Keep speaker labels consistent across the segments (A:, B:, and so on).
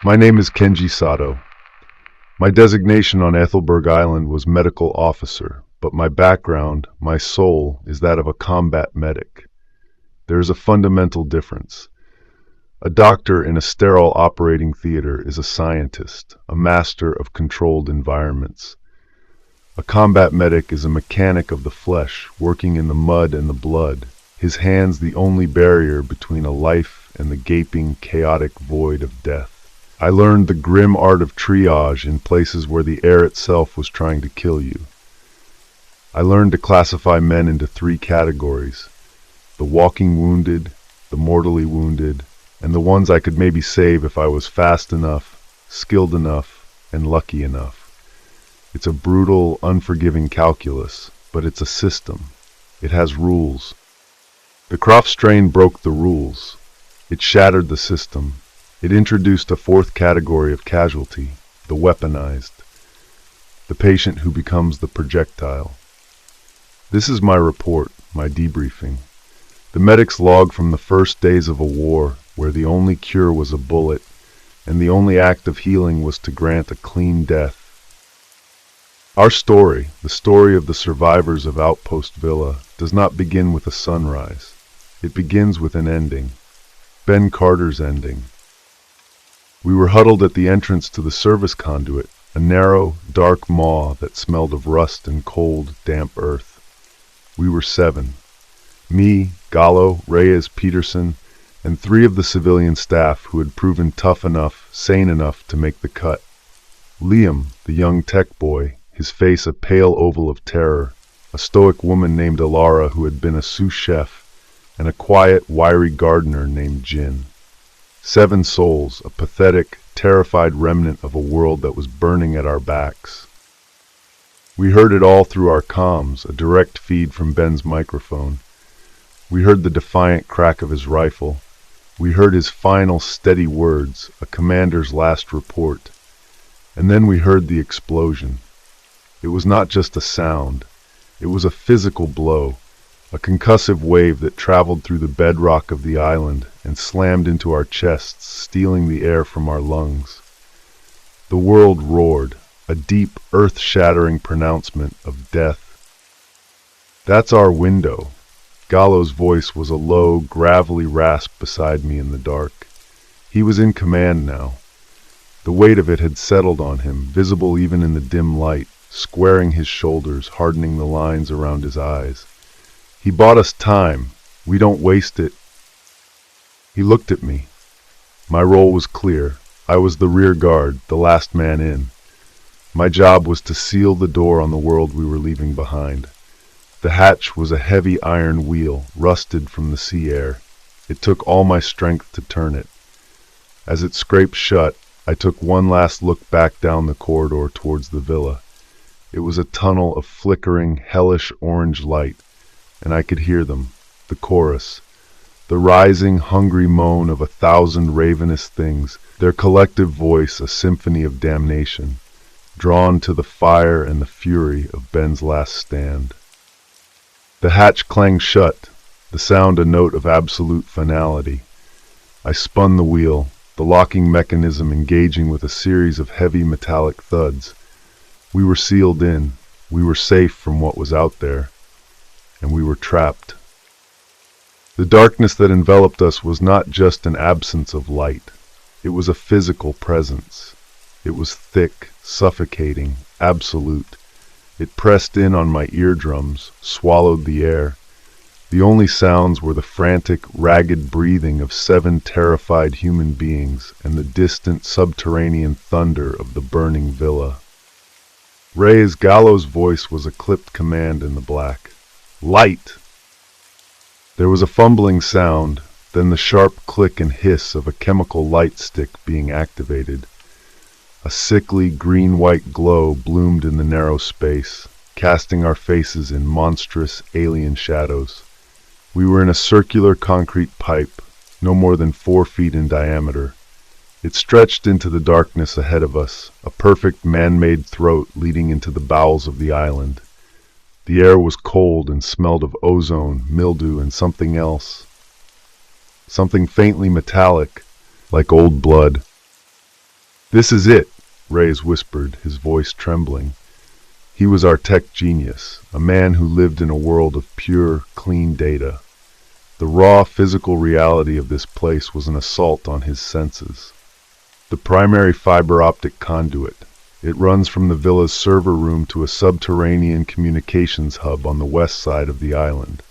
A: My name is Kenji Sato. My designation on Ethelberg Island was medical officer, but my background, my soul, is that of a combat medic. There is a fundamental difference. A doctor in a sterile operating theater is a scientist, a master of controlled environments. A combat medic is a mechanic of the flesh, working in the mud and the blood, his hands the only barrier between a life and the gaping, chaotic void of death. I learned the grim art of triage in places where the air itself was trying to kill you. I learned to classify men into three categories: the walking wounded, the mortally wounded, and the ones I could maybe save if I was fast enough, skilled enough, and lucky enough. It's a brutal, unforgiving calculus, but it's a system. It has rules. The Croft strain broke the rules. It shattered the system. It introduced a fourth category of casualty, the weaponized, the patient who becomes the projectile. This is my report, my debriefing. The medic's log from the first days of a war where the only cure was a bullet, and the only act of healing was to grant a clean death. Our story, the story of the survivors of Outpost Villa, does not begin with a sunrise. It begins with an ending. Ben Carter's ending. We were huddled at the entrance to the service conduit, a narrow, dark maw that smelled of rust and cold, damp earth. We were 7. Me, Gallo, Reyes, Peterson, and 3 of the civilian staff who had proven tough enough, sane enough to make the cut. Liam, the young tech boy, his face a pale oval of terror, a stoic woman named Alara who had been a sous chef, and a quiet, wiry gardener named Jin. 7 souls, a pathetic, terrified remnant of a world that was burning at our backs. We heard it all through our comms, a direct feed from Ben's microphone. We heard the defiant crack of his rifle. We heard his final steady words, a commander's last report. And then we heard the explosion. It was not just a sound. It was a physical blow, a concussive wave that traveled through the bedrock of the island and slammed into our chests, stealing the air from our lungs. The world roared, a deep, earth-shattering pronouncement of death. "That's our window." Gallo's voice was a low, gravelly rasp beside me in the dark. He was in command now. The weight of it had settled on him, visible even in the dim light, squaring his shoulders, hardening the lines around his eyes. He bought us time. We don't waste it. He looked at me. My role was clear. I was the rear guard, the last man in. My job was to seal the door on the world we were leaving behind. The hatch was a heavy iron wheel, rusted from the sea air. It took all my strength to turn it. As it scraped shut, I took one last look back down the corridor towards the villa. It was a tunnel of flickering, hellish orange light, and I could hear them, the chorus, the rising, hungry moan of 1,000 ravenous things, their collective voice a symphony of damnation, drawn to the fire and the fury of Ben's last stand. The hatch clanged shut, the sound a note of absolute finality. I spun the wheel, the locking mechanism engaging with a series of heavy metallic thuds. We were sealed in, we were safe from what was out there, and we were trapped. The darkness that enveloped us was not just an absence of light. It was a physical presence. It was thick, suffocating, absolute. It pressed in on my eardrums, swallowed the air. The only sounds were the frantic, ragged breathing of 7 terrified human beings and the distant subterranean thunder of the burning villa. Reyes Gallo's voice was a clipped command in the black. "Light!" There was a fumbling sound, then the sharp click and hiss of a chemical light stick being activated. A sickly green-white glow bloomed in the narrow space, casting our faces in monstrous, alien shadows. We were in a circular concrete pipe, no more than 4 feet in diameter. It stretched into the darkness ahead of us, a perfect man-made throat leading into the bowels of the island. The air was cold and smelled of ozone, mildew, and something else. Something faintly metallic, like old blood. "This is it," Reyes whispered, his voice trembling. He was our tech genius, a man who lived in a world of pure, clean data. The raw physical reality of this place was an assault on his senses. The primary fiber optic conduit. It runs from the villa's server room to a subterranean communications hub on the west side of the island.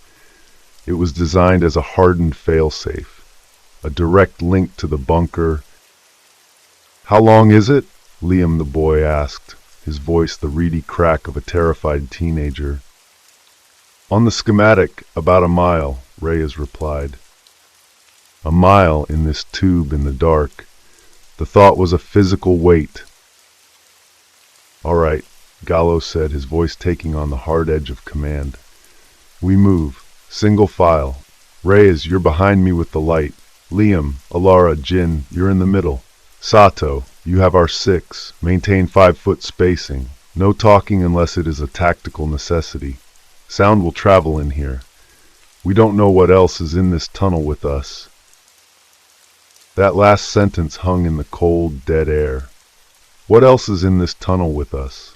A: It was designed as a hardened failsafe, a direct link to the bunker. "How long is it?" Liam the boy asked, his voice the reedy crack of a terrified teenager. "On the schematic, about a mile," Reyes replied. A mile in this tube in the dark. The thought was a physical weight. "All right," Gallo said, his voice taking on the hard edge of command. "We move. Single file. Reyes, you're behind me with the light. Liam, Alara, Jin, you're in the middle. Sato, you have our 6. Maintain 5-foot spacing. No talking unless it is a tactical necessity. Sound will travel in here. We don't know what else is in this tunnel with us." That last sentence hung in the cold, dead air. What else is in this tunnel with us?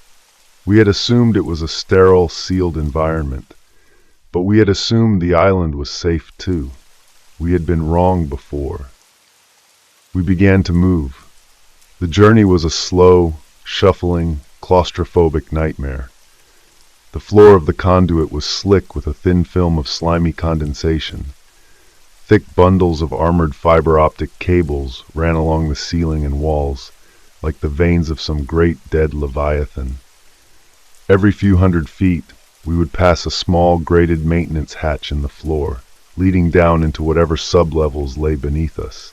A: We had assumed it was a sterile, sealed environment. But we had assumed the island was safe too. We had been wrong before. We began to move. The journey was a slow, shuffling, claustrophobic nightmare. The floor of the conduit was slick with a thin film of slimy condensation. Thick bundles of armored fiber optic cables ran along the ceiling and walls, like the veins of some great dead leviathan. Every few hundred feet, we would pass a small grated maintenance hatch in the floor, leading down into whatever sublevels lay beneath us.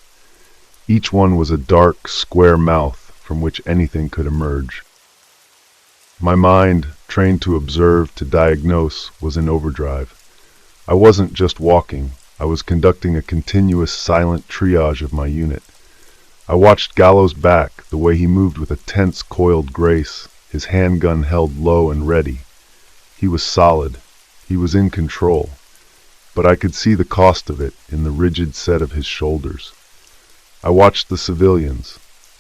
A: Each one was a dark, square mouth from which anything could emerge. My mind, trained to observe, to diagnose, was in overdrive. I wasn't just walking, I was conducting a continuous silent triage of my unit. I watched Gallo's back, the way he moved with a tense, coiled grace, his handgun held low and ready. He was solid. He was in control. But I could see the cost of it in the rigid set of his shoulders. I watched the civilians.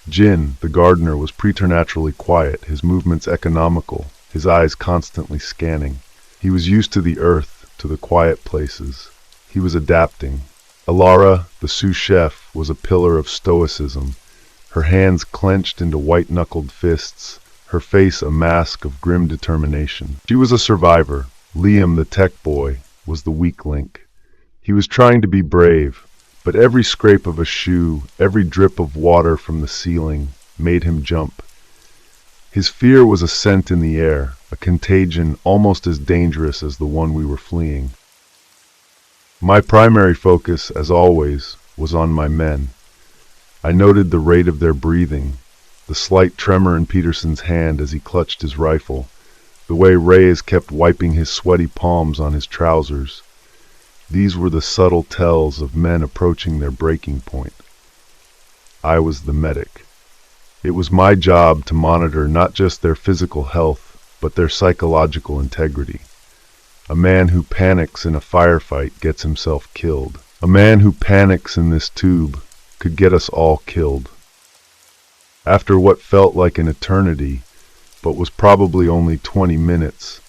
A: Jin, the gardener, was preternaturally quiet, his movements economical, his eyes constantly scanning. He was used to the earth, to the quiet places. He was adapting. Alara, the sous chef, was a pillar of stoicism, her hands clenched into white-knuckled fists, her face a mask of grim determination. She was a survivor. Liam, the tech boy, was the weak link. He was trying to be brave, but every scrape of a shoe, every drip of water from the ceiling, made him jump. His fear was a scent in the air, a contagion almost as dangerous as the one we were fleeing. My primary focus, as always, was on my men. I noted the rate of their breathing, the slight tremor in Peterson's hand as he clutched his rifle, the way Reyes kept wiping his sweaty palms on his trousers. These were the subtle tells of men approaching their breaking point. I was the medic. It was my job to monitor not just their physical health, but their psychological integrity. A man who panics in a firefight gets himself killed. A man who panics in this tube could get us all killed. After what felt like an eternity, but was probably only 20 minutes,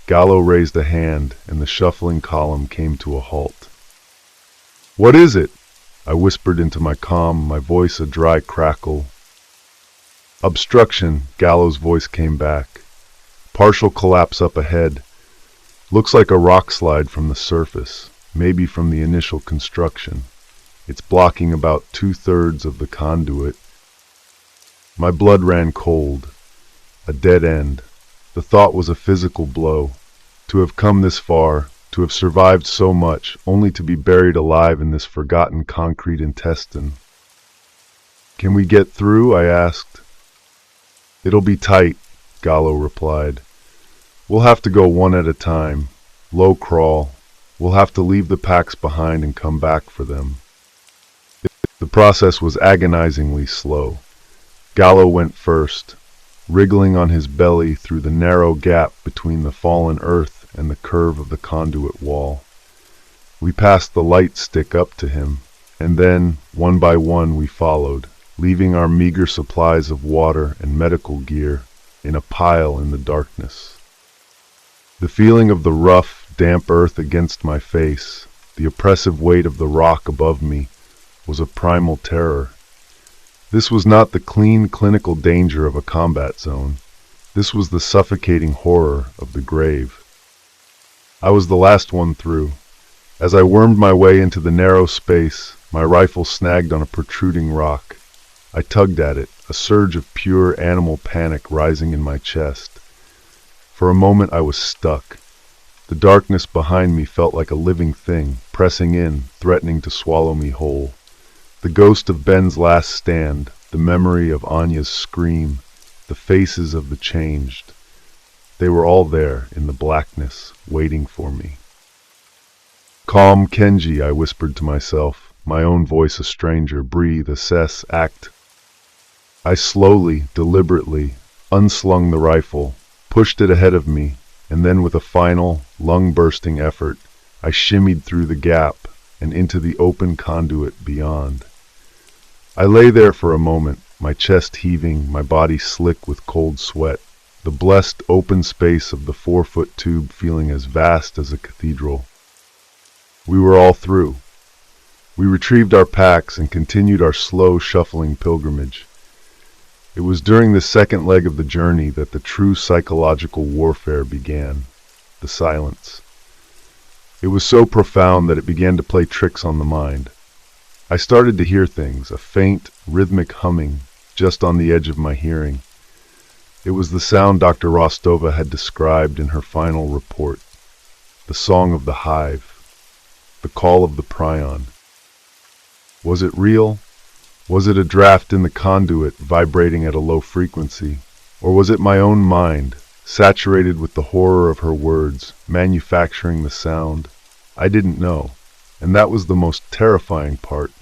A: Gallo raised a hand and the shuffling column came to a halt. "What is it?" I whispered into my comm, my voice a dry crackle. "Obstruction," Gallo's voice came back. "Partial collapse up ahead. Looks like a rock slide from the surface, maybe from the initial construction. It's blocking about 2/3 of the conduit." My blood ran cold. A dead end. The thought was a physical blow. To have come this far, to have survived so much, only to be buried alive in this forgotten concrete intestine. "Can we get through?" I asked. "It'll be tight," Gallo replied. "We'll have to go one at a time. Low crawl. We'll have to leave the packs behind and come back for them." The process was agonizingly slow. Gallo went first, wriggling on his belly through the narrow gap between the fallen earth and the curve of the conduit wall. We passed the light stick up to him, and then, one by one, we followed, leaving our meager supplies of water and medical gear in a pile in the darkness. The feeling of the rough, damp earth against my face, the oppressive weight of the rock above me, was a primal terror. This was not the clean, clinical danger of a combat zone. This was the suffocating horror of the grave. I was the last one through. As I wormed my way into the narrow space, my rifle snagged on a protruding rock. I tugged at it, a surge of pure animal panic rising in my chest. For a moment I was stuck. The darkness behind me felt like a living thing, pressing in, threatening to swallow me whole. The ghost of Ben's last stand, the memory of Anya's scream, the faces of the changed. They were all there in the blackness, waiting for me. Calm, Kenji, I whispered to myself, my own voice a stranger. Breathe, assess, act. I slowly, deliberately, unslung the rifle, pushed it ahead of me, and then with a final, lung-bursting effort, I shimmied through the gap and into the open conduit beyond. I lay there for a moment, my chest heaving, my body slick with cold sweat, the blessed open space of the 4-foot tube feeling as vast as a cathedral. We were all through. We retrieved our packs and continued our slow, shuffling pilgrimage. It was during the second leg of the journey that the true psychological warfare began, the silence. It was so profound that it began to play tricks on the mind. I started to hear things, a faint, rhythmic humming, just on the edge of my hearing. It was the sound Dr. Rostova had described in her final report, the song of the hive, the call of the prion. Was it real? Was it a draft in the conduit vibrating at a low frequency? Or was it my own mind, saturated with the horror of her words, manufacturing the sound? I didn't know, and that was the most terrifying part.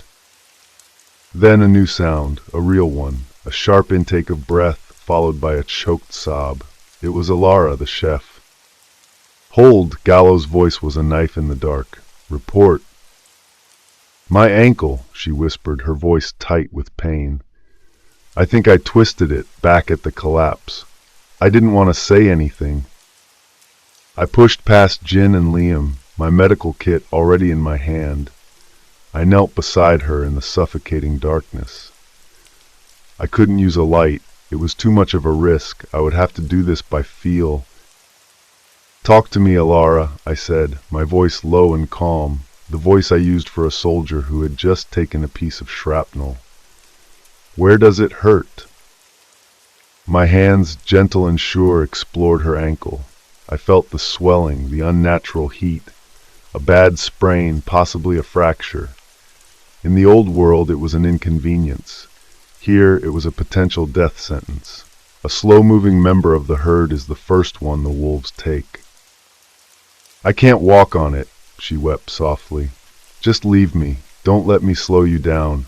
A: Then a new sound, a real one, a sharp intake of breath followed by a choked sob. It was Alara, the chef. Hold, Gallo's voice was a knife in the dark. Report. My ankle, she whispered, her voice tight with pain. I think I twisted it back at the collapse. I didn't want to say anything. I pushed past Jin and Liam, my medical kit already in my hand. I knelt beside her in the suffocating darkness. I couldn't use a light. It was too much of a risk. I would have to do this by feel. Talk to me, Alara, I said, my voice low and calm, the voice I used for a soldier who had just taken a piece of shrapnel. Where does it hurt? My hands, gentle and sure, explored her ankle. I felt the swelling, the unnatural heat, a bad sprain, possibly a fracture. In the old world it was an inconvenience. Here it was a potential death sentence. A slow-moving member of the herd is the first one the wolves take. I can't walk on it, she wept softly. Just leave me. Don't let me slow you down.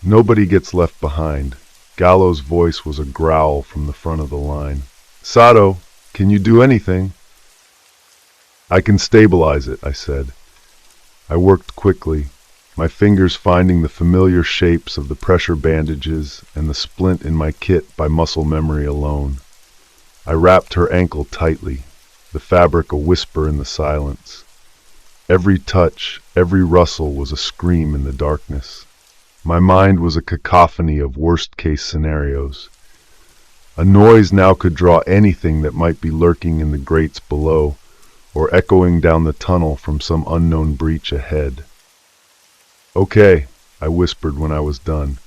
A: Nobody gets left behind. Gallo's voice was a growl from the front of the line. Sato, can you do anything? I can stabilize it, I said. I worked quickly, my fingers finding the familiar shapes of the pressure bandages and the splint in my kit by muscle memory alone. I wrapped her ankle tightly, the fabric a whisper in the silence. Every touch, every rustle was a scream in the darkness. My mind was a cacophony of worst-case scenarios. A noise now could draw anything that might be lurking in the grates below, or echoing down the tunnel from some unknown breach ahead. Okay, I whispered when I was done.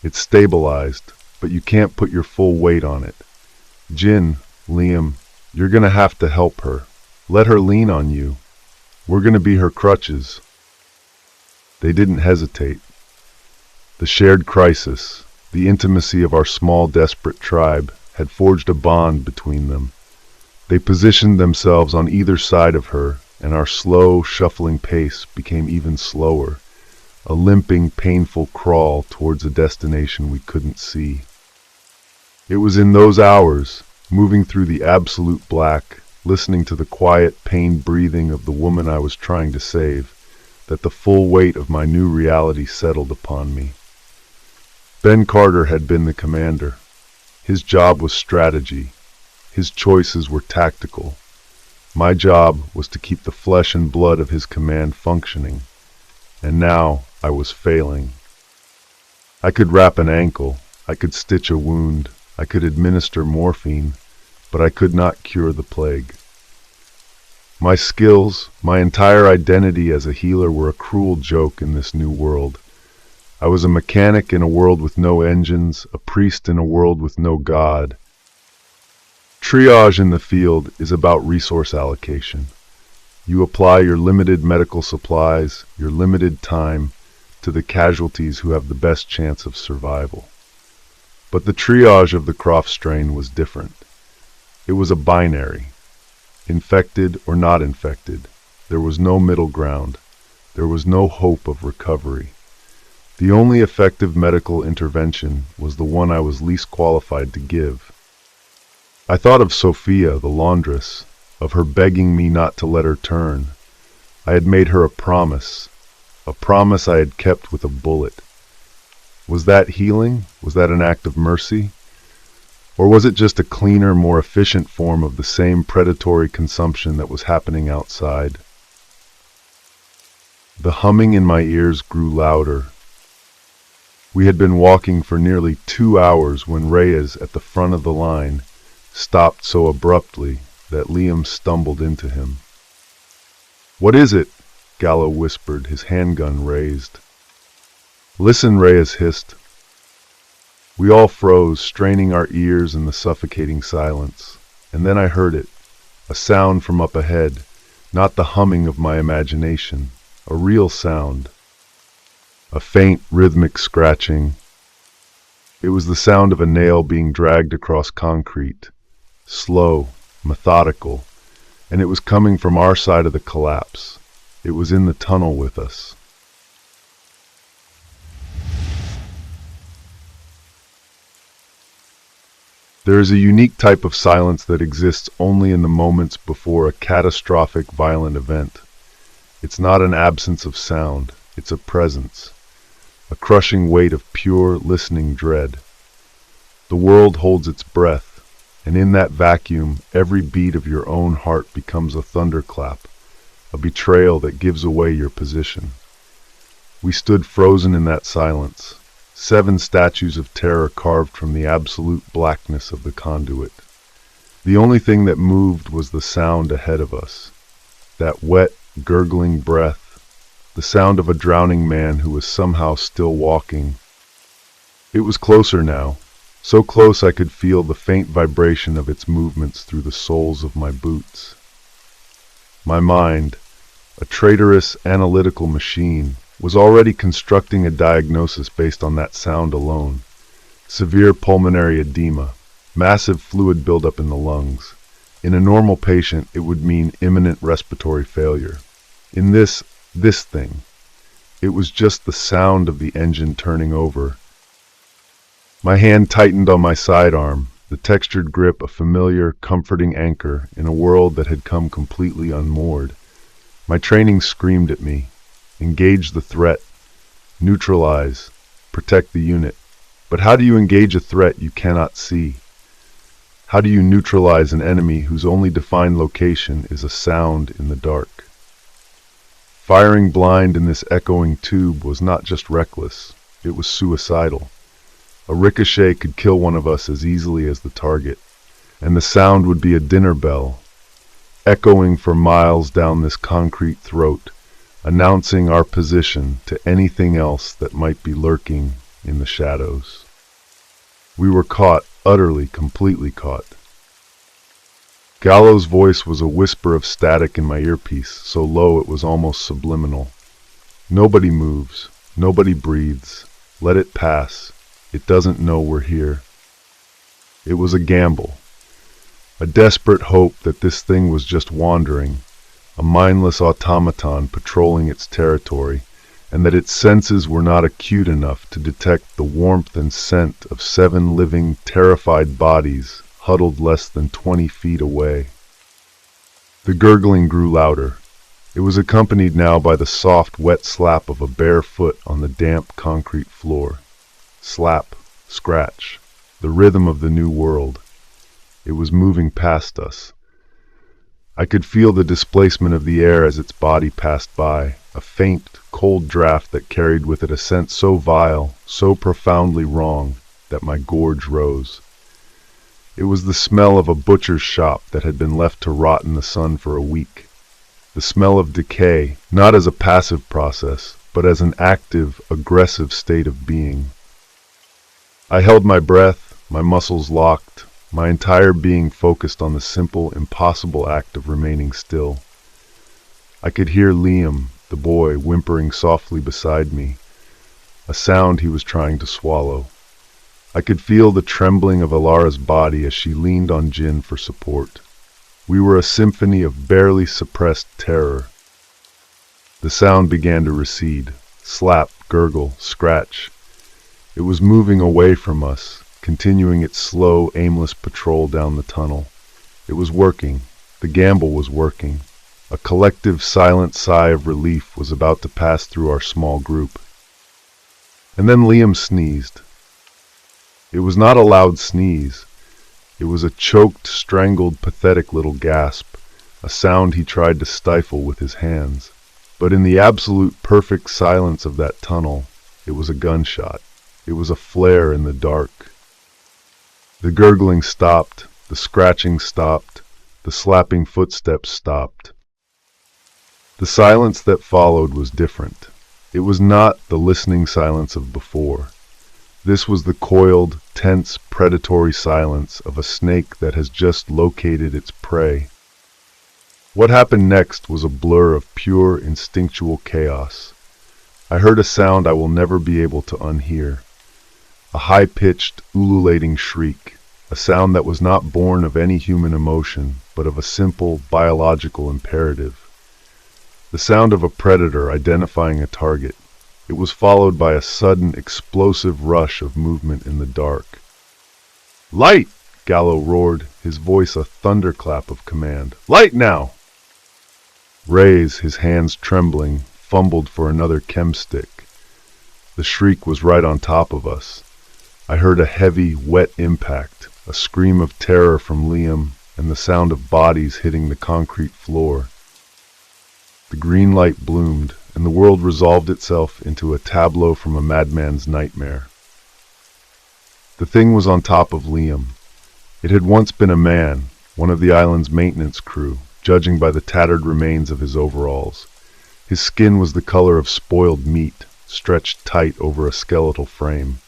A: It's stabilized, but you can't put your full weight on it. Jin, Liam, you're gonna have to help her. Let her lean on you. We're gonna be her crutches. They didn't hesitate. The shared crisis, the intimacy of our small, desperate tribe, had forged a bond between them. They positioned themselves on either side of her, and our slow, shuffling pace became even slower, a limping, painful crawl towards a destination we couldn't see. It was in those hours, moving through the absolute black, listening to the quiet, pained breathing of the woman I was trying to save, that the full weight of my new reality settled upon me. Ben Carter had been the commander. His job was strategy. His choices were tactical. My job was to keep the flesh and blood of his command functioning. And now I was failing. I could wrap an ankle, I could stitch a wound, I could administer morphine, but I could not cure the plague. My skills, my entire identity as a healer were a cruel joke in this new world. I was a mechanic in a world with no engines, a priest in a world with no God. Triage in the field is about resource allocation. You apply your limited medical supplies, your limited time, to the casualties who have the best chance of survival. But the triage of the Croft strain was different. It was a binary. Infected or not infected. There was no middle ground. There was no hope of recovery. The only effective medical intervention was the one I was least qualified to give. I thought of Sophia, the laundress, of her begging me not to let her turn. I had made her a promise I had kept with a bullet. Was that healing? Was that an act of mercy? Or was it just a cleaner, more efficient form of the same predatory consumption that was happening outside? The humming in my ears grew louder. We had been walking for nearly 2 hours when Reyes, at the front of the line, stopped so abruptly that Liam stumbled into him. "What is it?" Gallo whispered, his handgun raised. "Listen," Reyes hissed. We all froze, straining our ears in the suffocating silence. And then I heard it, a sound from up ahead, not the humming of my imagination, a real sound. A faint, rhythmic scratching. It was the sound of a nail being dragged across concrete, slow, methodical, and it was coming from our side of the collapse. It was in the tunnel with us. There is a unique type of silence that exists only in the moments before a catastrophic, violent event. It's not an absence of sound, it's a presence, a crushing weight of pure, listening dread. The world holds its breath, and in that vacuum, every beat of your own heart becomes a thunderclap, a betrayal that gives away your position. We stood frozen in that silence, 7 statues of terror carved from the absolute blackness of the conduit. The only thing that moved was the sound ahead of us, that wet, gurgling breath, the sound of a drowning man who was somehow still walking. It was closer now, so close I could feel the faint vibration of its movements through the soles of my boots. My mind, a traitorous analytical machine, was already constructing a diagnosis based on that sound alone. Severe pulmonary edema, massive fluid buildup in the lungs. In a normal patient, it would mean imminent respiratory failure. In this thing, it was just the sound of the engine turning over. My hand tightened on my sidearm, the textured grip a familiar, comforting anchor in a world that had come completely unmoored. My training screamed at me. Engage the threat. Neutralize. Protect the unit. But how do you engage a threat you cannot see? How do you neutralize an enemy whose only defined location is a sound in the dark? Firing blind in this echoing tube was not just reckless, it was suicidal. A ricochet could kill one of us as easily as the target, and the sound would be a dinner bell, echoing for miles down this concrete throat, announcing our position to anything else that might be lurking in the shadows. We were caught, utterly, completely caught. Gallo's voice was a whisper of static in my earpiece, so low it was almost subliminal. Nobody moves, nobody breathes. Let it pass. It doesn't know we're here. It was a gamble, a desperate hope that this thing was just wandering, a mindless automaton patrolling its territory, and that its senses were not acute enough to detect the warmth and scent of 7 living, terrified bodies huddled less than 20 feet away. The gurgling grew louder. It was accompanied now by the soft, wet slap of a bare foot on the damp concrete floor. slap, scratch, the rhythm of the new world. It was moving past us. I could feel the displacement of the air as its body passed by, a faint, cold draft that carried with it a scent so vile, so profoundly wrong, that my gorge rose. It was the smell of a butcher's shop that had been left to rot in the sun for a week. The smell of decay, not as a passive process, but as an active, aggressive state of being. I held my breath, my muscles locked, my entire being focused on the simple, impossible act of remaining still. I could hear Liam, the boy, whimpering softly beside me, a sound he was trying to swallow. I could feel the trembling of Alara's body as she leaned on Jin for support. We were a symphony of barely suppressed terror. The sound began to recede. Slap, gurgle, scratch. It was moving away from us, continuing its slow, aimless patrol down the tunnel. It was working. The gamble was working. A collective, silent sigh of relief was about to pass through our small group. And then Liam sneezed. It was not a loud sneeze. It was a choked, strangled, pathetic little gasp, a sound he tried to stifle with his hands. But in the absolute perfect silence of that tunnel, it was a gunshot. It was a flare in the dark. The gurgling stopped, the scratching stopped, the slapping footsteps stopped. The silence that followed was different. It was not the listening silence of before. This was the coiled, tense, predatory silence of a snake that has just located its prey. What happened next was a blur of pure, instinctual chaos. I heard a sound I will never be able to unhear. A high-pitched, ululating shriek, a sound that was not born of any human emotion, but of a simple, biological imperative. The sound of a predator identifying a target. It was followed by a sudden, explosive rush of movement in the dark. "Light!" Gallo roared, his voice a thunderclap of command. "Light now!" Reyes, his hands trembling, fumbled for another chem stick. The shriek was right on top of us. I heard a heavy, wet impact, a scream of terror from Liam, and the sound of bodies hitting the concrete floor. The green light bloomed, and the world resolved itself into a tableau from a madman's nightmare. The thing was on top of Liam. It had once been a man, one of the island's maintenance crew, judging by the tattered remains of his overalls. His skin was the color of spoiled meat, stretched tight over a skeletal frame.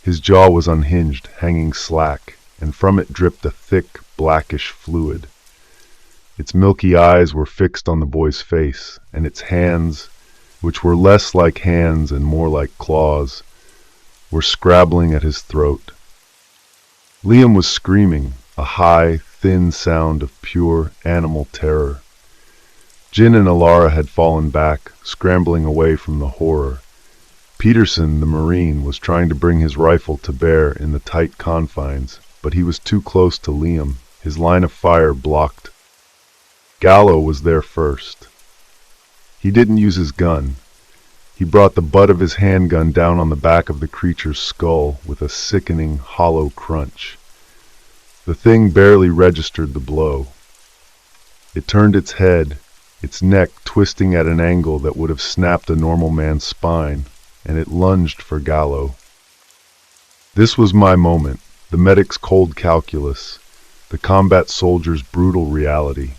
A: His jaw was unhinged, hanging slack, and from it dripped a thick, blackish fluid. Its milky eyes were fixed on the boy's face, and its hands, which were less like hands and more like claws, were scrabbling at his throat. Liam was screaming, a high, thin sound of pure animal terror. Jin and Alara had fallen back, scrambling away from the horror. Peterson, the Marine, was trying to bring his rifle to bear in the tight confines, but he was too close to Liam. His line of fire blocked. Gallo was there first. He didn't use his gun. He brought the butt of his handgun down on the back of the creature's skull with a sickening, hollow crunch. The thing barely registered the blow. It turned its head, its neck twisting at an angle that would have snapped a normal man's spine, and it lunged for Gallo. This was my moment, the medic's cold calculus, the combat soldier's brutal reality.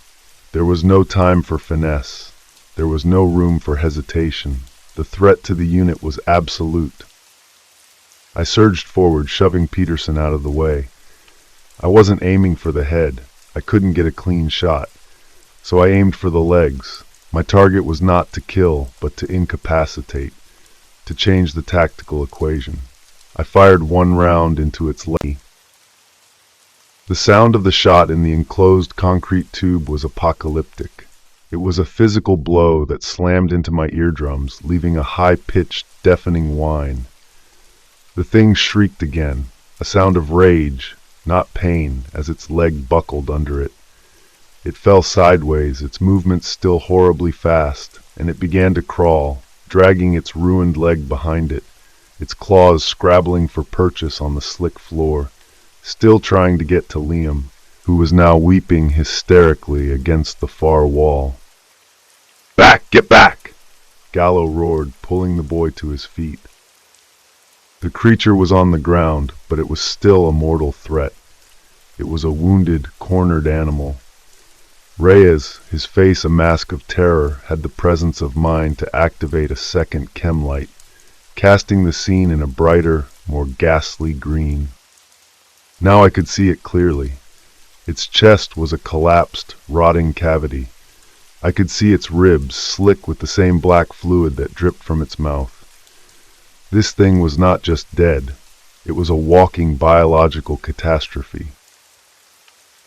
A: There was no time for finesse. There was no room for hesitation. The threat to the unit was absolute. I surged forward, shoving Peterson out of the way. I wasn't aiming for the head. I couldn't get a clean shot. So I aimed for the legs. My target was not to kill, but to incapacitate, to change the tactical equation. I fired one round into its leg. The sound of the shot in the enclosed concrete tube was apocalyptic. It was a physical blow that slammed into my eardrums, leaving a high-pitched, deafening whine. The thing shrieked again, a sound of rage, not pain, as its leg buckled under it. It fell sideways, its movements still horribly fast, and it began to crawl, dragging its ruined leg behind it, its claws scrabbling for purchase on the slick floor, still trying to get to Liam, who was now weeping hysterically against the far wall. "Back! Get back!" Gallo roared, pulling the boy to his feet. The creature was on the ground, but it was still a mortal threat. It was a wounded, cornered animal. Reyes, his face a mask of terror, had the presence of mind to activate a second chem light, casting the scene in a brighter, more ghastly green. Now I could see it clearly. Its chest was a collapsed, rotting cavity. I could see its ribs slick with the same black fluid that dripped from its mouth. This thing was not just dead. It was a walking biological catastrophe.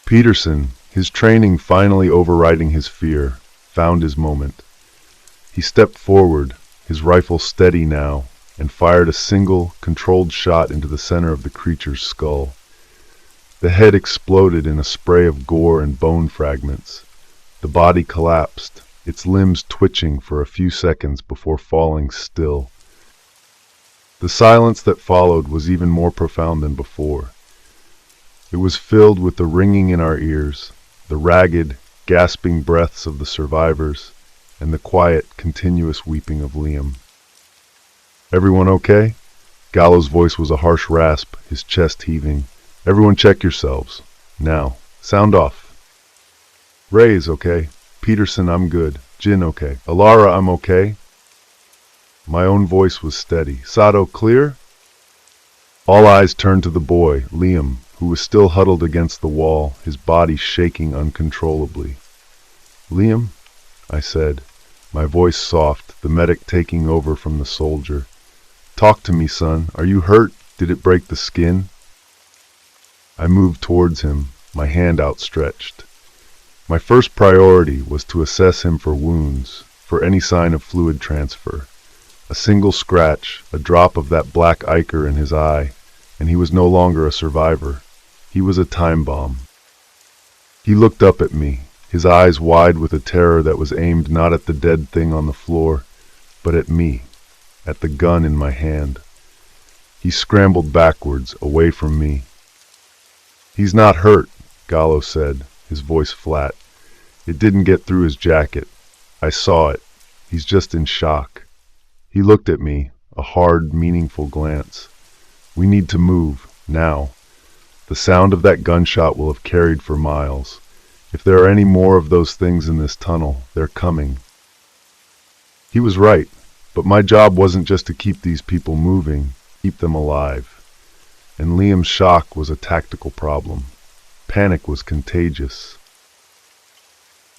A: Peterson, his training finally overriding his fear, found his moment. He stepped forward, his rifle steady now, and fired a single, controlled shot into the center of the creature's skull. The head exploded in a spray of gore and bone fragments. The body collapsed, its limbs twitching for a few seconds before falling still. The silence that followed was even more profound than before. It was filled with the ringing in our ears, the ragged, gasping breaths of the survivors, and the quiet, continuous weeping of Liam. "Everyone okay?" Gallo's voice was a harsh rasp, his chest heaving. "Everyone check yourselves. Now, sound off." "Ray's okay. Peterson, I'm good. Jin, okay. Alara, I'm okay." My own voice was steady. "Sato, clear?" All eyes turned to the boy, Liam, who was still huddled against the wall, his body shaking uncontrollably. "Liam," I said, my voice soft, the medic taking over from the soldier. "Talk to me, son. Are you hurt? Did it break the skin?" I moved towards him, my hand outstretched. My first priority was to assess him for wounds, for any sign of fluid transfer. A single scratch, a drop of that black ichor in his eye, and he was no longer a survivor. He was a time bomb. He looked up at me, his eyes wide with a terror that was aimed not at the dead thing on the floor, but at me, at the gun in my hand. He scrambled backwards, away from me. "He's not hurt," Gallo said, his voice flat. "It didn't get through his jacket. I saw it. He's just in shock." He looked at me, a hard, meaningful glance. "We need to move, now. The sound of that gunshot will have carried for miles. If there are any more of those things in this tunnel, they're coming." He was right, but my job wasn't just to keep these people moving, keep them alive. And Liam's shock was a tactical problem. Panic was contagious.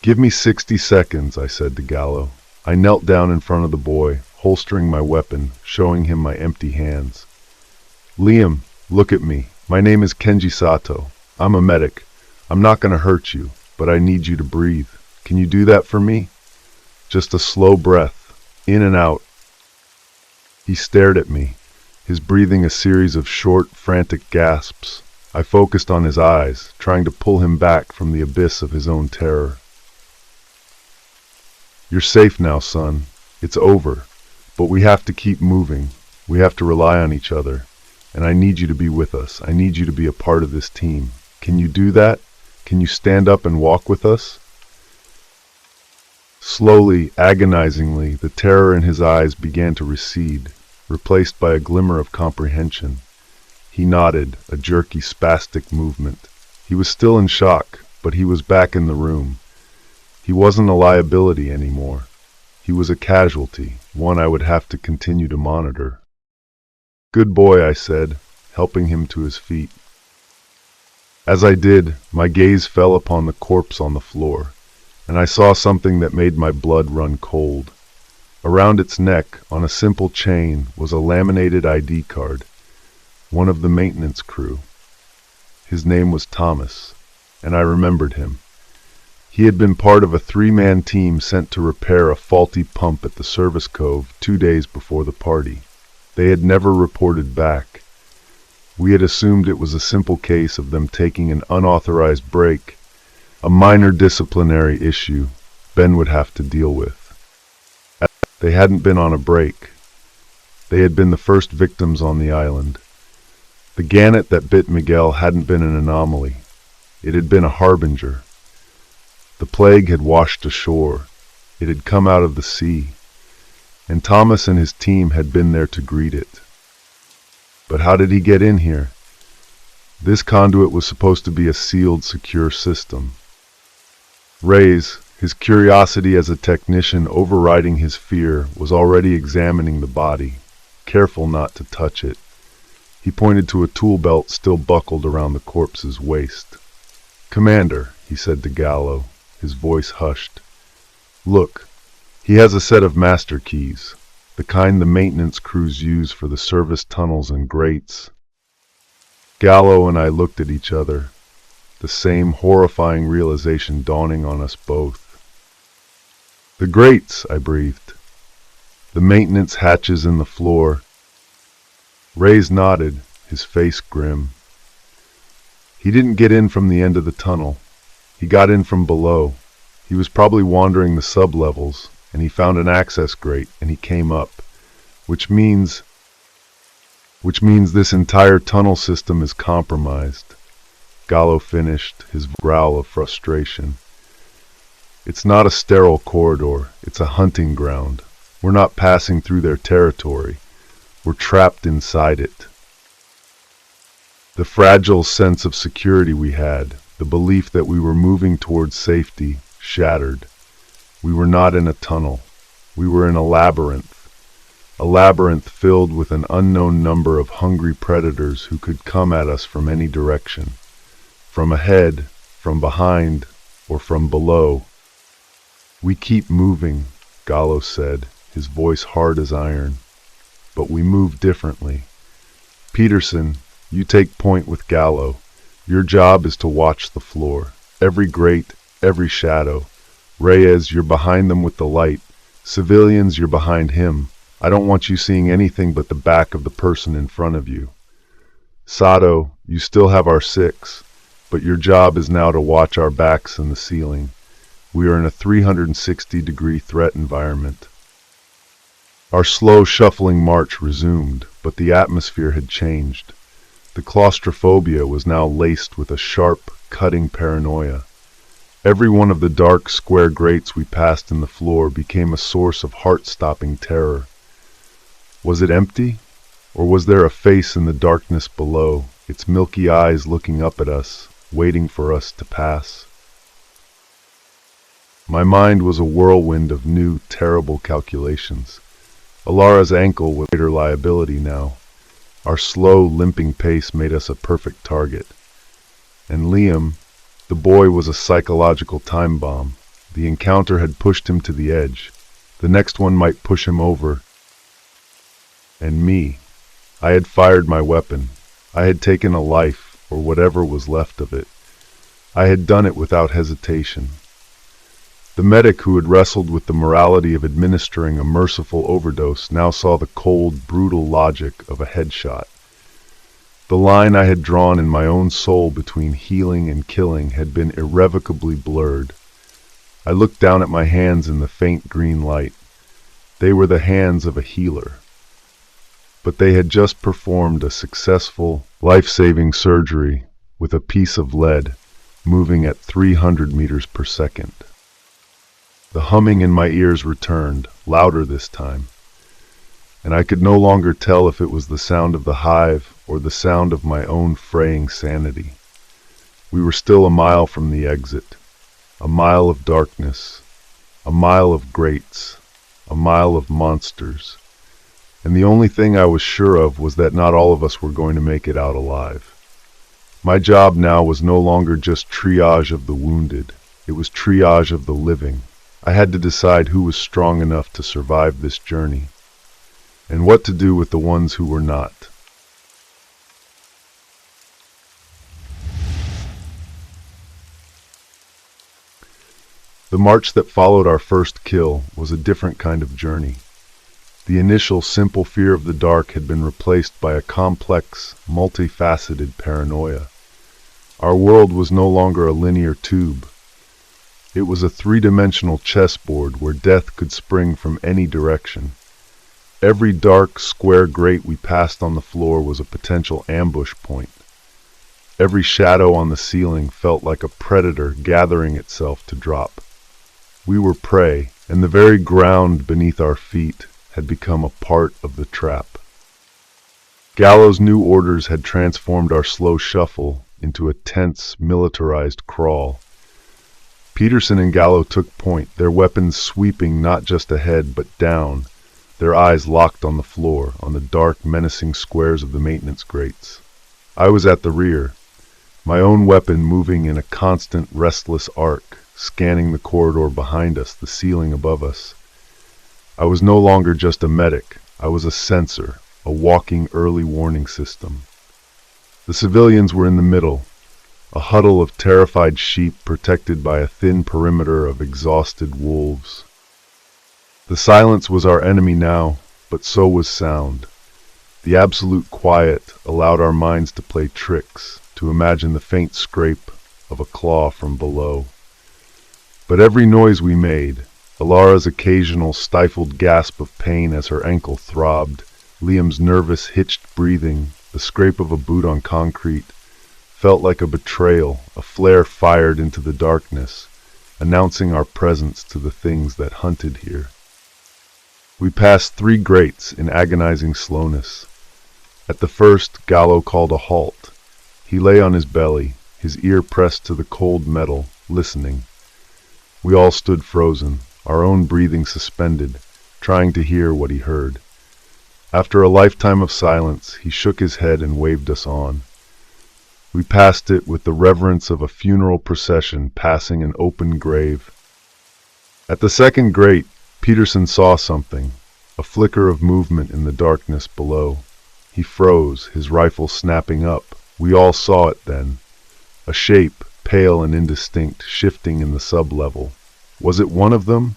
A: "Give me 60 seconds, I said to Gallo. I knelt down in front of the boy, holstering my weapon, showing him my empty hands. "Liam, look at me. My name is Kenji Sato. I'm a medic. I'm not going to hurt you, but I need you to breathe. Can you do that for me? Just a slow breath, in and out." He stared at me, his breathing a series of short, frantic gasps. I focused on his eyes, trying to pull him back from the abyss of his own terror. "You're safe now, son. It's over. But we have to keep moving. We have to rely on each other. And I need you to be with us. I need you to be a part of this team. Can you do that? Can you stand up and walk with us?" Slowly, agonizingly, the terror in his eyes began to recede, replaced by a glimmer of comprehension. He nodded, a jerky, spastic movement. He was still in shock, but he was back in the room. He wasn't a liability anymore. He was a casualty, one I would have to continue to monitor. "Good boy," I said, helping him to his feet. As I did, my gaze fell upon the corpse on the floor, and I saw something that made my blood run cold. Around its neck, on a simple chain, was a laminated ID card, one of the maintenance crew. His name was Thomas, and I remembered him. He had been part of a 3-man team sent to repair a faulty pump at the service cove 2 days before the party. They had never reported back. We had assumed it was a simple case of them taking an unauthorized break, a minor disciplinary issue Ben would have to deal with. They hadn't been on a break. They had been the first victims on the island. The gannet that bit Miguel hadn't been an anomaly. It had been a harbinger. The plague had washed ashore. It had come out of the sea. And Thomas and his team had been there to greet it. But how did he get in here? This conduit was supposed to be a sealed, secure system. Reyes, his curiosity as a technician overriding his fear, was already examining the body, careful not to touch it. He pointed to a tool belt still buckled around the corpse's waist. "Commander," he said to Gallo, his voice hushed. "Look, he has a set of master keys, the kind the maintenance crews use for the service tunnels and grates." Gallo and I looked at each other, the same horrifying realization dawning on us both. "The grates," I breathed. "The maintenance hatches in the floor." Reyes nodded, his face grim. "He didn't get in from the end of the tunnel. He got in from below. He was probably wandering the sub-levels, and he found an access grate, and he came up. Which means this entire tunnel system is compromised." Gallo finished, his growl of frustration. "It's not a sterile corridor. It's a hunting ground. We're not passing through their territory. We're trapped inside it." The fragile sense of security we had, the belief that we were moving towards safety, shattered. We were not in a tunnel. We were in a labyrinth filled with an unknown number of hungry predators who could come at us from any direction. From ahead, from behind, or from below. "We keep moving," Gallo said, his voice hard as iron. "But we move differently. Peterson, you take point with Gallo. Your job is to watch the floor. Every grate, every shadow. Reyes, you're behind them with the light. Civilians, you're behind him. I don't want you seeing anything but the back of the person in front of you. Sato, you still have our 6, but your job is now to watch our backs and the ceiling. We are in a 360-degree threat environment." Our slow, shuffling march resumed, but the atmosphere had changed. The claustrophobia was now laced with a sharp, cutting paranoia. Every one of the dark, square grates we passed in the floor became a source of heart-stopping terror. Was it empty? Or was there a face in the darkness below, its milky eyes looking up at us, waiting for us to pass? My mind was a whirlwind of new, terrible calculations. Alara's ankle was greater liability now. Our slow, limping pace made us a perfect target. And Liam, the boy, was a psychological time bomb. The encounter had pushed him to the edge. The next one might push him over. And me. I had fired my weapon. I had taken a life, or whatever was left of it. I had done it without hesitation. The medic who had wrestled with the morality of administering a merciful overdose now saw the cold, brutal logic of a headshot. The line I had drawn in my own soul between healing and killing had been irrevocably blurred. I looked down at my hands in the faint green light. They were the hands of a healer. But they had just performed a successful, life-saving surgery with a piece of lead moving at 300 meters per second. The humming in my ears returned, louder this time, and I could no longer tell if it was the sound of the hive or the sound of my own fraying sanity. We were still a mile from the exit, a mile of darkness, a mile of grates, a mile of monsters, and the only thing I was sure of was that not all of us were going to make it out alive. My job now was no longer just triage of the wounded, it was triage of the living. I had to decide who was strong enough to survive this journey, and what to do with the ones who were not. The march that followed our first kill was a different kind of journey. The initial simple fear of the dark had been replaced by a complex, multifaceted paranoia. Our world was no longer a linear tube. It was a three-dimensional chessboard where death could spring from any direction. Every dark, square grate we passed on the floor was a potential ambush point. Every shadow on the ceiling felt like a predator gathering itself to drop. We were prey, and the very ground beneath our feet had become a part of the trap. Gallo's new orders had transformed our slow shuffle into a tense, militarized crawl. Peterson and Gallo took point, their weapons sweeping not just ahead but down, their eyes locked on the floor, on the dark, menacing squares of the maintenance grates. I was at the rear, my own weapon moving in a constant, restless arc, scanning the corridor behind us, the ceiling above us. I was no longer just a medic. I was a sensor, a walking early warning system. The civilians were in the middle, a huddle of terrified sheep protected by a thin perimeter of exhausted wolves. The silence was our enemy now, but so was sound. The absolute quiet allowed our minds to play tricks, to imagine the faint scrape of a claw from below. But every noise we made, Alara's occasional stifled gasp of pain as her ankle throbbed, Liam's nervous, hitched breathing, the scrape of a boot on concrete, felt like a betrayal, a flare fired into the darkness, announcing our presence to the things that hunted here. We passed 3 grates in agonizing slowness. At the first, Gallo called a halt. He lay on his belly, his ear pressed to the cold metal, listening. We all stood frozen, our own breathing suspended, trying to hear what he heard. After a lifetime of silence, he shook his head and waved us on. We passed it with the reverence of a funeral procession passing an open grave. At the second grate, Peterson saw something, a flicker of movement in the darkness below. He froze, his rifle snapping up. We all saw it then. A shape, pale and indistinct, shifting in the sub-level. Was it one of them?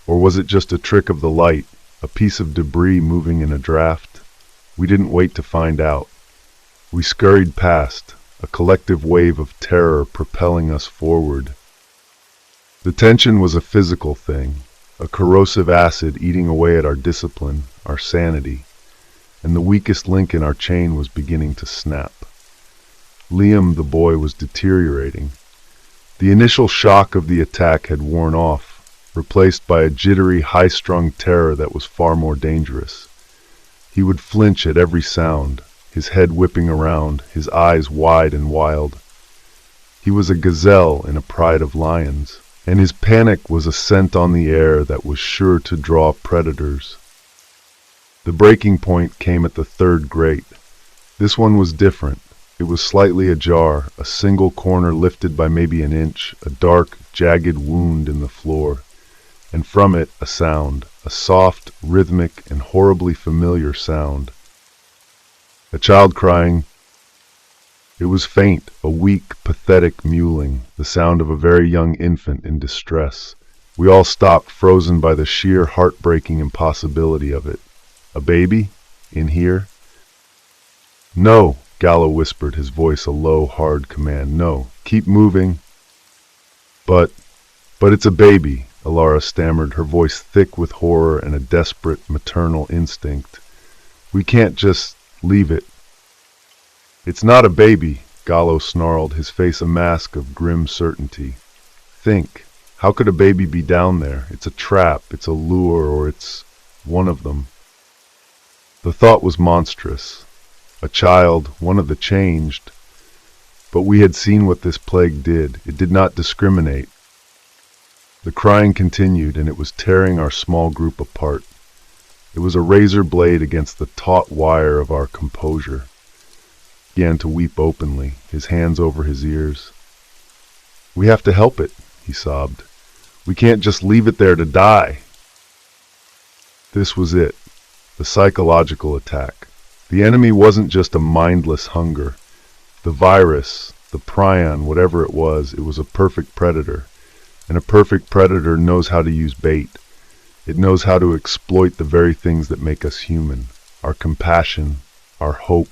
A: Or was it just a trick of the light, a piece of debris moving in a draft? We didn't wait to find out. We scurried past, a collective wave of terror propelling us forward. The tension was a physical thing, a corrosive acid eating away at our discipline, our sanity, and the weakest link in our chain was beginning to snap. Liam, the boy, was deteriorating. The initial shock of the attack had worn off, replaced by a jittery, high-strung terror that was far more dangerous. He would flinch at every sound, his head whipping around, his eyes wide and wild. He was a gazelle in a pride of lions, and his panic was a scent on the air that was sure to draw predators. The breaking point came at the third grate. This one was different. It was slightly ajar, a single corner lifted by maybe an inch, a dark, jagged wound in the floor, and from it a sound, a soft, rhythmic, and horribly familiar sound. A child crying. It was faint, a weak, pathetic mewling, the sound of a very young infant in distress. We all stopped, frozen by the sheer heartbreaking impossibility of it. A baby? In here? No, Gallo whispered, his voice a low, hard command. No, keep moving. But it's a baby, Alara stammered, her voice thick with horror and a desperate maternal instinct. We can't just leave it. It's not a baby, Gallo snarled, his face a mask of grim certainty. Think, how could a baby be down there? It's a trap, it's a lure, or it's one of them. The thought was monstrous. A child, one of the changed. But we had seen what this plague did. It did not discriminate. The crying continued, and it was tearing our small group apart. It was a razor blade against the taut wire of our composure. He began to weep openly, his hands over his ears. We have to help it, he sobbed. We can't just leave it there to die. This was it, the psychological attack. The enemy wasn't just a mindless hunger. The virus, the prion, whatever it was a perfect predator. And a perfect predator knows how to use bait. It knows how to exploit the very things that make us human. Our compassion, our hope.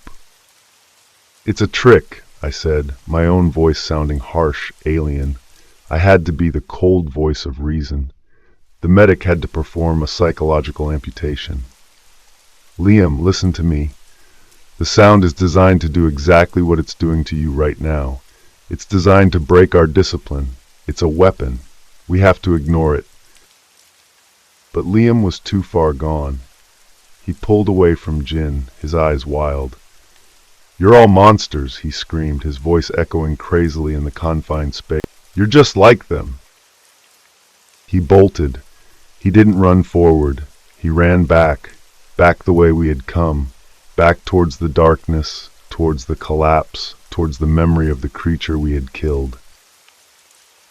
A: It's a trick, I said, my own voice sounding harsh, alien. I had to be the cold voice of reason. The medic had to perform a psychological amputation. Liam, listen to me. The sound is designed to do exactly what it's doing to you right now. It's designed to break our discipline. It's a weapon. We have to ignore it. But Liam was too far gone. He pulled away from Jin, his eyes wild. "You're all monsters," he screamed, his voice echoing crazily in the confined space. "You're just like them." He bolted. He didn't run forward. He ran back the way we had come, back towards the darkness, towards the collapse, towards the memory of the creature we had killed.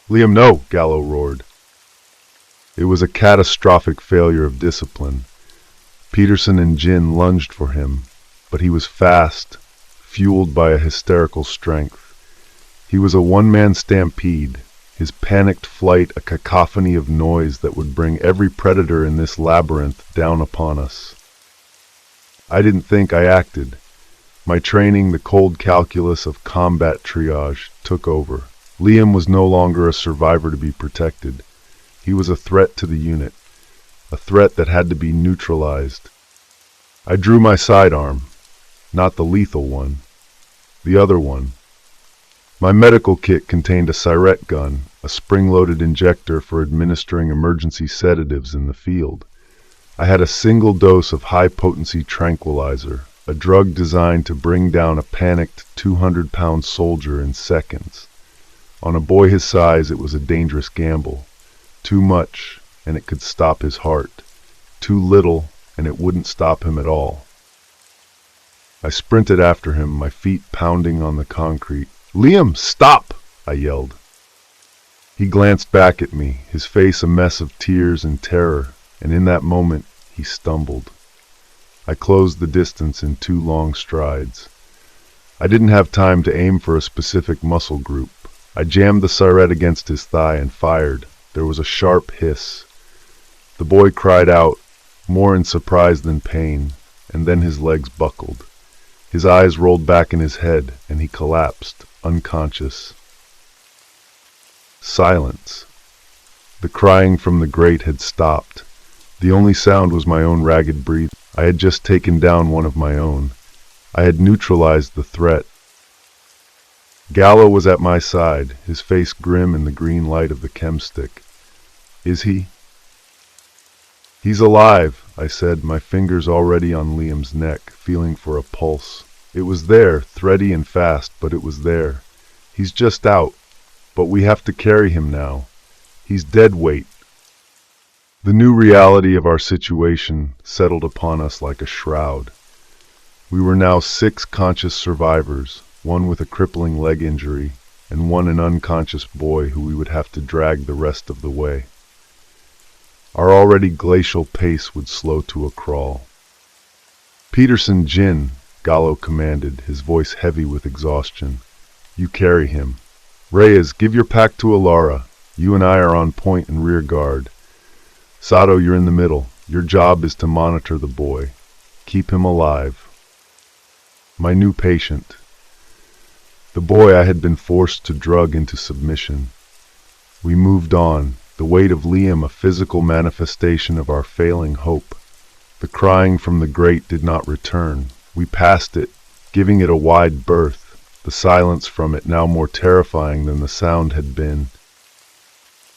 A: "Liam, no!" Gallo roared. It was a catastrophic failure of discipline. Peterson and Jin lunged for him, but he was fast, fueled by a hysterical strength. He was a one-man stampede, his panicked flight a cacophony of noise that would bring every predator in this labyrinth down upon us. I didn't think, I acted. My training, the cold calculus of combat triage, took over. Liam was no longer a survivor to be protected. He was a threat to the unit, a threat that had to be neutralized. I drew my sidearm, not the lethal one, the other one. My medical kit contained a Siret gun, a spring-loaded injector for administering emergency sedatives in the field. I had a single dose of high-potency tranquilizer, a drug designed to bring down a panicked 200-pound soldier in seconds. On a boy his size, it was a dangerous gamble. Too much, and it could stop his heart. Too little, and it wouldn't stop him at all. I sprinted after him, my feet pounding on the concrete. "Liam, stop!" I yelled. He glanced back at me, his face a mess of tears and terror, and in that moment he stumbled. I closed the distance in 2 long strides. I didn't have time to aim for a specific muscle group. I jammed the Siret against his thigh and fired. There was a sharp hiss. The boy cried out, more in surprise than pain, and then his legs buckled. His eyes rolled back in his head, and he collapsed, unconscious. Silence. The crying from the grate had stopped. The only sound was my own ragged breathing. I had just taken down one of my own. I had neutralized the threat. Gallo was at my side, his face grim in the green light of the chem stick. "Is he?" "He's alive," I said, my fingers already on Liam's neck, feeling for a pulse. It was there, thready and fast, but it was there. "He's just out, but we have to carry him now. He's dead weight." The new reality of our situation settled upon us like a shroud. We were now 6 conscious survivors, one with a crippling leg injury, and one an unconscious boy who we would have to drag the rest of the way. Our already glacial pace would slow to a crawl. "Peterson, Jin," Gallo commanded, his voice heavy with exhaustion. "You carry him. Reyes, give your pack to Alara. You and I are on point and rear guard. Sato, you're in the middle. Your job is to monitor the boy. Keep him alive." My new patient. The boy I had been forced to drug into submission. We moved on, the weight of Liam a physical manifestation of our failing hope. The crying from the grate did not return. We passed it, giving it a wide berth, the silence from it now more terrifying than the sound had been.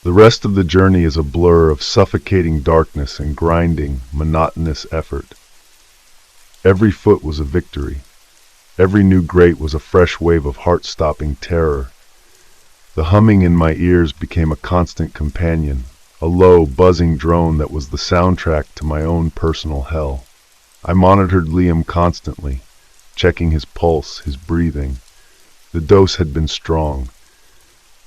A: The rest of the journey is a blur of suffocating darkness and grinding, monotonous effort. Every foot was a victory. Every new grate was a fresh wave of heart-stopping terror. The humming in my ears became a constant companion, a low, buzzing drone that was the soundtrack to my own personal hell. I monitored Liam constantly, checking his pulse, his breathing. The dose had been strong.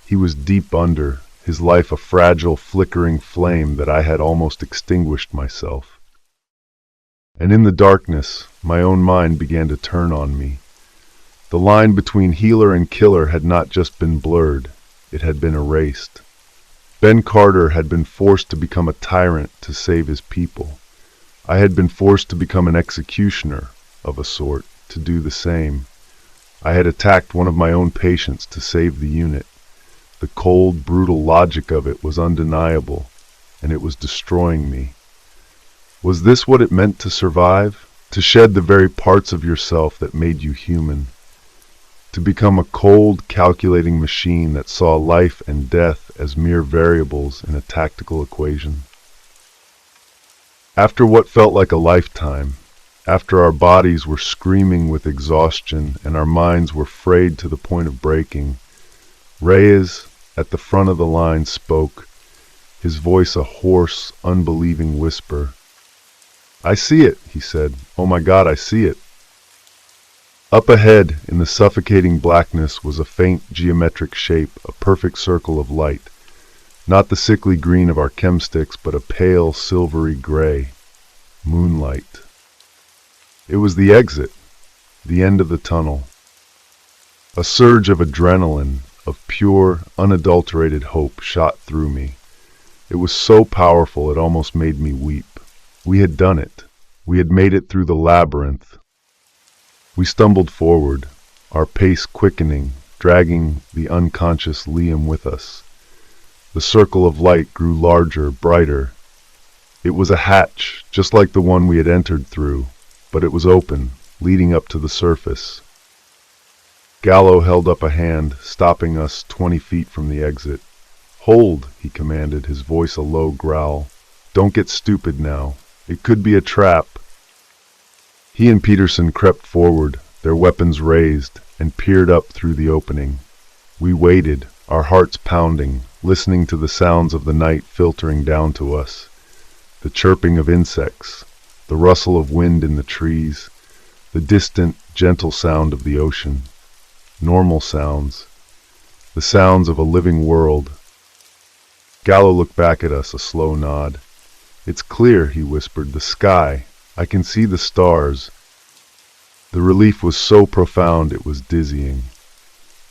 A: He was deep under, his life a fragile, flickering flame that I had almost extinguished myself. And in the darkness, my own mind began to turn on me. The line between healer and killer had not just been blurred, it had been erased. Ben Carter had been forced to become a tyrant to save his people. I had been forced to become an executioner, of a sort, to do the same. I had attacked one of my own patients to save the unit. The cold, brutal logic of it was undeniable, and it was destroying me. Was this what it meant to survive? to shed the very parts of yourself that made you human, to become a cold, calculating machine that saw life and death as mere variables in a tactical equation. After what felt like a lifetime, after our bodies were screaming with exhaustion and our minds were frayed to the point of breaking, Reyes, at the front of the line, spoke, his voice a hoarse, unbelieving whisper. "I see it," he said. "Oh my God, I see it." Up ahead, in the suffocating blackness, was a faint geometric shape, a perfect circle of light. Not the sickly green of our chemsticks, but a pale, silvery gray. Moonlight. It was the exit, the end of the tunnel. A surge of adrenaline, of pure, unadulterated hope shot through me. It was so powerful it almost made me weep. We had done it. We had made it through the labyrinth. We stumbled forward, our pace quickening, dragging the unconscious Liam with us. The circle of light grew larger, brighter. It was a hatch, just like the one we had entered through, but it was open, leading up to the surface. Gallo held up a hand, stopping us 20 feet from the exit. "Hold," he commanded, his voice a low growl. "Don't get stupid now. It could be a trap." He and Peterson crept forward, their weapons raised, and peered up through the opening. We waited, our hearts pounding, listening to the sounds of the night filtering down to us. The chirping of insects, the rustle of wind in the trees, the distant, gentle sound of the ocean. Normal sounds. The sounds of a living world. Gallo looked back at us, a slow nod. "It's clear," he whispered. "The sky. I can see the stars." The relief was so profound it was dizzying.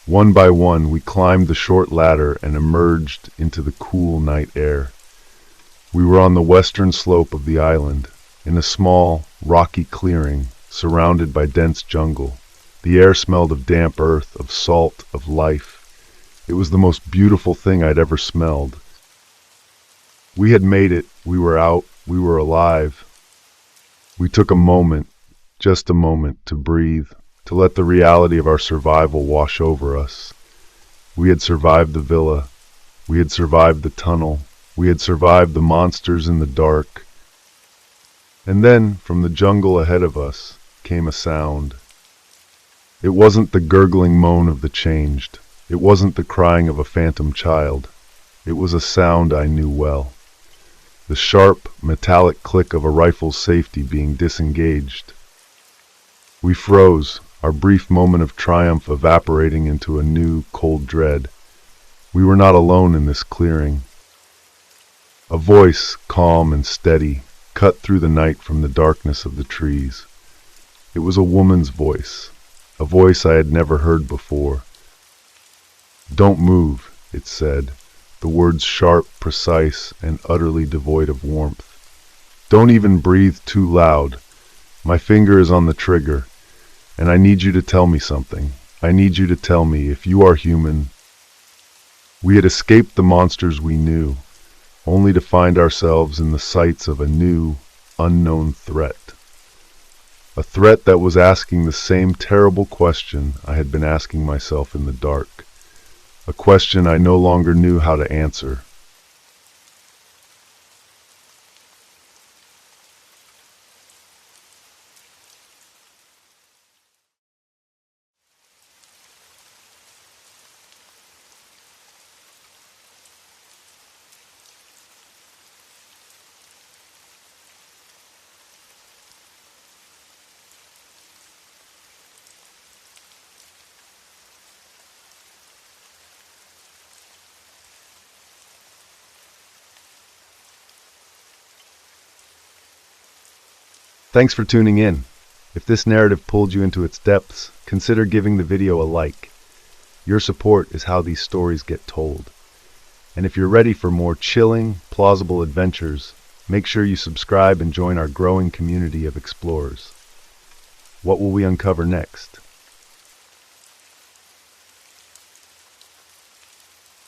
A: One by one we climbed the short ladder and emerged into the cool night air. We were on the western slope of the island, in a small, rocky clearing, surrounded by dense jungle. The air smelled of damp earth, of salt, of life. It was the most beautiful thing I'd ever smelled. We had made it. We were out. We were alive. We took a moment, just a moment, to breathe, to let the reality of our survival wash over us. We had survived the villa. We had survived the tunnel. We had survived the monsters in the dark. And then, from the jungle ahead of us, came a sound. It wasn't the gurgling moan of the changed. It wasn't the crying of a phantom child. It was a sound I knew well. The sharp, metallic click of a rifle's safety being disengaged. We froze, our brief moment of triumph evaporating into a new, cold dread. We were not alone in this clearing. A voice, calm and steady, cut through the night from the darkness of the trees. It was a woman's voice, a voice I had never heard before. "Don't move," it said, the words sharp, precise, and utterly devoid of warmth. "Don't even breathe too loud. My finger is on the trigger, and I need you to tell me something. I need you to tell me if you are human." We had escaped the monsters we knew, only to find ourselves in the sights of a new, unknown threat. A threat that was asking the same terrible question I had been asking myself in the dark. A question I no longer knew how to answer. Thanks for tuning in. If this narrative pulled you into its depths, consider giving the video a like. Your support is how these stories get told. And if you're ready for more chilling, plausible adventures, make sure you subscribe and join our growing community of explorers. What will we uncover next?